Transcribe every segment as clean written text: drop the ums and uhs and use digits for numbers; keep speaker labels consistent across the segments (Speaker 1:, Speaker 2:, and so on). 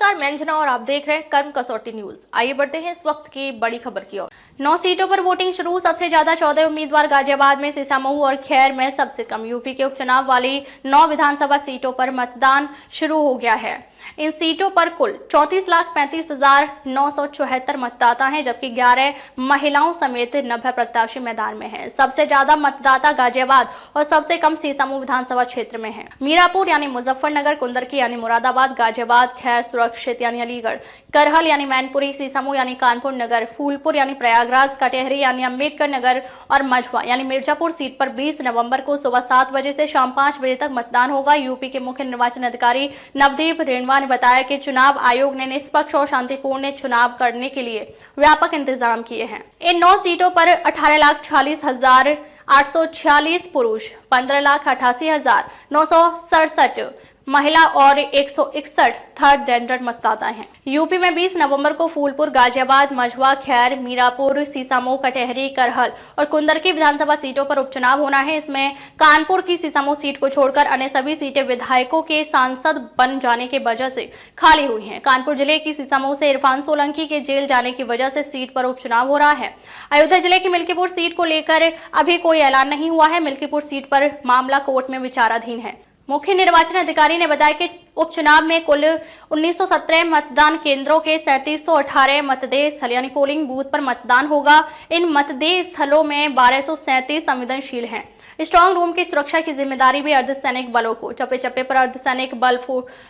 Speaker 1: नमस्कार, मैं अंजना और आप देख रहे हैं कर्म कसौटी न्यूज। आइए बढ़ते हैं इस वक्त की बड़ी खबर की ओर। 9 सीटों पर वोटिंग शुरू। सबसे ज्यादा 14 उम्मीदवार गाजियाबाद में, सीसामऊ और खैर में सबसे कम। यूपी के उपचुनाव वाली 9 विधानसभा सीटों पर मतदान शुरू हो गया है। इन सीटों पर कुल 34,35,974 मतदाता हैं, जबकि 11 महिलाओं समेत 90 प्रत्याशी मैदान में हैं। सबसे ज्यादा मतदाता गाजियाबाद और सबसे कम सीसामऊ विधानसभा क्षेत्र में हैं। मीरापुर यानी मुजफ्फरनगर, कुंदरकी यानी मुरादाबाद, गाजियाबाद, खैर सुरक्षित यानी अलीगढ़, करहल यानी मैनपुरी, सीसामऊ यानी कानपुर नगर, फूलपुर यानी प्रयागराज, कटेहरी यानी अम्बेडकर नगर और मझवा यानी मिर्जापुर सीट पर 20 नवंबर को सुबह 7 बजे से शाम 5 बजे तक मतदान होगा। यूपी के मुख्य निर्वाचन अधिकारी नवदीप रेणवा ने बताया कि चुनाव आयोग ने निष्पक्ष और शांतिपूर्ण चुनाव करने के लिए व्यापक इंतजाम किए हैं। इन 9 सीटों पर 18,46,846 पुरुष, 15,88,967 महिला और 161 थर्ड जेंडर मतदाता हैं। यूपी में 20 नवंबर को फूलपुर, गाजियाबाद, मझवा, खैर, मीरापुर, सीसामऊ, कटेहरी, करहल और कुंदरकी विधानसभा सीटों पर उपचुनाव होना है। इसमें कानपुर की सीसामऊ सीट को छोड़कर अन्य सभी सीटें विधायकों के सांसद बन जाने की वजह से खाली हुई हैं। कानपुर जिले की सीसामऊ से इरफान सोलंकी के जेल जाने की वजह से सीट पर उपचुनाव हो रहा है। अयोध्या जिले की मिल्कीपुर सीट को लेकर अभी कोई ऐलान नहीं हुआ है। मिल्कीपुर सीट पर मामला कोर्ट में विचाराधीन है। मुख्य निर्वाचन अधिकारी ने बताया कि उपचुनाव में कुल 1917 मतदान केंद्रों के 3718 मतदेय स्थल यानी पोलिंग बूथ पर मतदान होगा। इन मतदेय स्थलों में 1237 संवेदनशील हैं। स्ट्रांग रूम की सुरक्षा की जिम्मेदारी भी अर्धसैनिक बलों को। चप्पे चप्पे पर अर्धसैनिक बल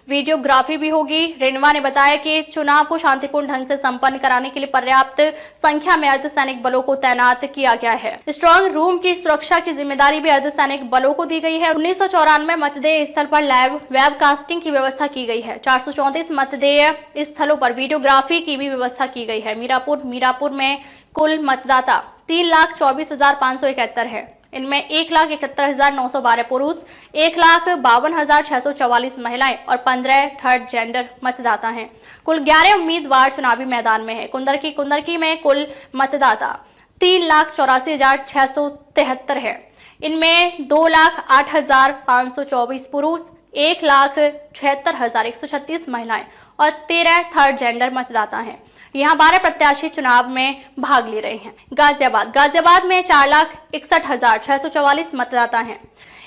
Speaker 1: वीडियोग्राफी भी होगी। रेणवा ने बताया कि चुनाव को शांतिपूर्ण ढंग से संपन्न कराने के लिए पर्याप्त संख्या में अर्धसैनिक बलों को तैनात किया गया है। स्ट्रांग रूम की सुरक्षा की जिम्मेदारी भी अर्धसैनिक बलों को दी गई है। 1994 मतदेय स्थल पर लाइव वेबकास्टिंग की व्यवस्था की गई है। 434 मतदेय स्थलों पर वीडियोग्राफी की भी व्यवस्था की गई है। मीरापुर में कुल मतदाता 3,24,571 है। इनमें 1,71,912 पुरुष, 1,52,644 महिलाएं और 15 थर्ड जेंडर मतदाता हैं। कुल 11 उम्मीदवार चुनावी मैदान में हैं। कुंदरकी में कुल मतदाता 3,84,673 है। इनमें 2,08,524 पुरुष, 1,76,136 महिलाएं और 13 थर्ड जेंडर मतदाता हैं। यहाँ 12 प्रत्याशी चुनाव में भाग ले रहे हैं। गाजियाबाद में 4,61,644 मतदाता हैं।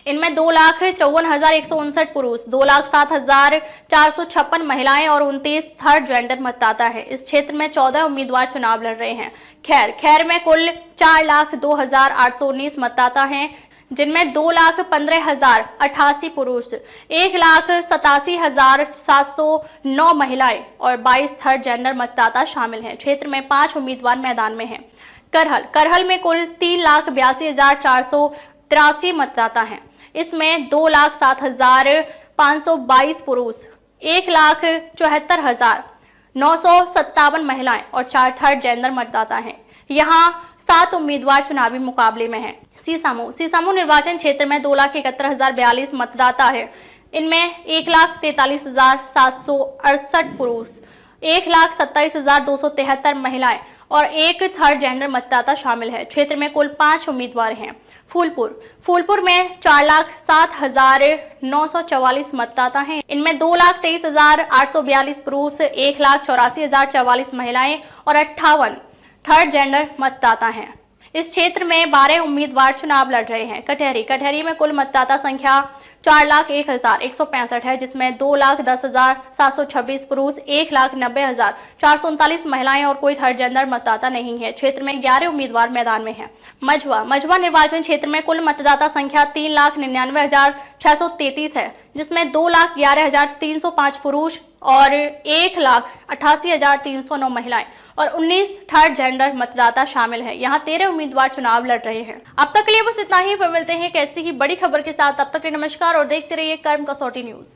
Speaker 1: इनमें 2,54,159 पुरुष, 2,07,456 महिलाएं और 29 थर्ड जेंडर मतदाता है। इस क्षेत्र में 14 उम्मीदवार चुनाव लड़ रहे हैं। खैर में कुल 4,02,819 मतदाता हैं, जिनमें 2,15,088 पुरुष, 1,87,709 महिलाएं और 22 थर्ड जेंडर मतदाता शामिल हैं। क्षेत्र में 5 उम्मीदवार मैदान में हैं। करहल में कुल 3,82,483 मतदाता हैं। इसमें 2,07,522 पुरुष, 1,74,957 महिलाएं और 4 थर्ड जेंडर मतदाता हैं। यहाँ 7 उम्मीदवार चुनावी मुकाबले में हैं। सीसामऊ निर्वाचन क्षेत्र में 2,71,042 मतदाता है। इनमें 1,43,768 पुरुष, 1,27,273 महिलाएं और 1 थर्ड जेंडर मतदाता शामिल है। क्षेत्र में कुल 5 उम्मीदवार हैं। फूलपुर में 4,07,944 मतदाता हैं। इनमें 2,23,842 पुरुष, 1,84,044 महिलाएं और 58 थर्ड जेंडर मतदाता हैं। इस क्षेत्र में 12 उम्मीदवार चुनाव लड़ रहे हैं। कटेहरी में कुल मतदाता संख्या 4,01,165 है, जिसमें 2,10,726 पुरुष, 1,90,439 महिलाएं और कोई थर्ड जेंडर मतदाता नहीं है। क्षेत्र में 11 उम्मीदवार मैदान में हैं। मझवा निर्वाचन क्षेत्र में कुल मतदाता संख्या 3,99,633 है, जिसमें 2,11,305 पुरुष और 1,88,309 महिलाएं और 19 थर्ड जेंडर मतदाता शामिल है। यहाँ 13 उम्मीदवार चुनाव लड़ रहे हैं। अब तक के लिए बस इतना ही। फिर मिलते हैं कैसी ही बड़ी खबर के साथ। तब तक के लिए नमस्कार और देखते रहिए कर्म कसौटी न्यूज।